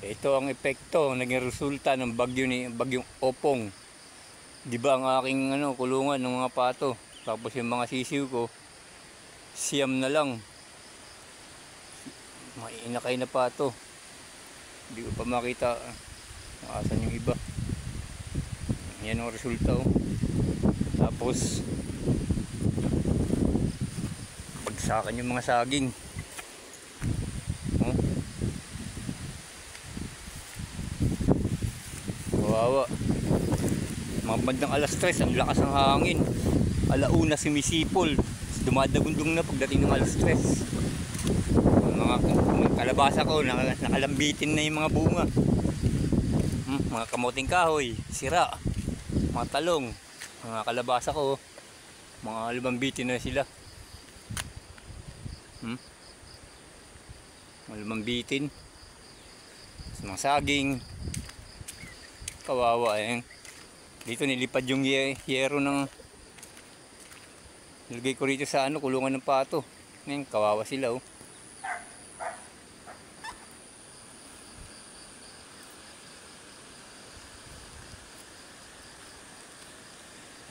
Ito ang epekto, naging resulta ng bagyong Opong. Di ba ang aking kulungan ng mga pato, tapos yung mga sisiw ko, siyam na lang. Mainakay na pato. Hindi ko pa makita asan yung iba. Yan ang resulta, oh. Tapos bagsakan yung mga saging, oh. Kawawa. Mga bandang alas 3, ang lakas ng hangin. Alauna sumisipol, dumadagundong na pagdating ng alas 3. Mga kalabasa ko nakalambitin na yung mga bunga. Mga kamuting kahoy sira, mga talong, mga kalabasa ko mga lumambitin na sila. Mga lumambitin, mga saging, kawawa eh. Dito nilipad yung yero ng nilagay ko rito sa kulungan ng pato. Ngayon kawawa sila, oh.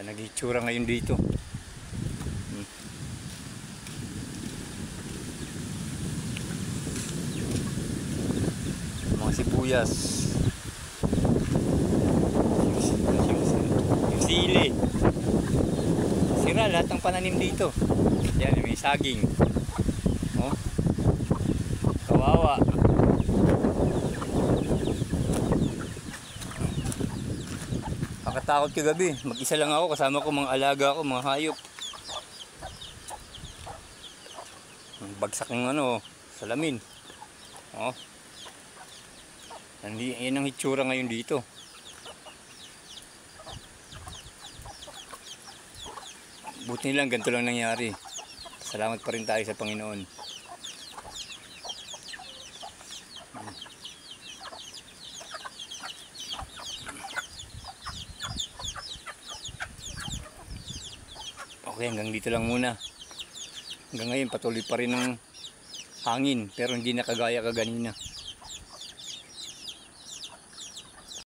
Nag-itsura ngayon dito. Mga sibuyas, yung sili, sira lahat ng pananim dito. Yan, may saging, oh. Kawawa. Nakatakot kagabi, mag-isa lang ako, kasama ko mga alaga ko, mga hayop. Bagsak ng salamin, oh. Yan ang hitsura ngayon dito. Buti lang ganito lang nangyari. Salamat pa rin tayo sa Panginoon. Okay, hanggang dito lang muna. Hanggang ngayon patuloy pa rin ang hangin, pero hindi na kagaya kaganina.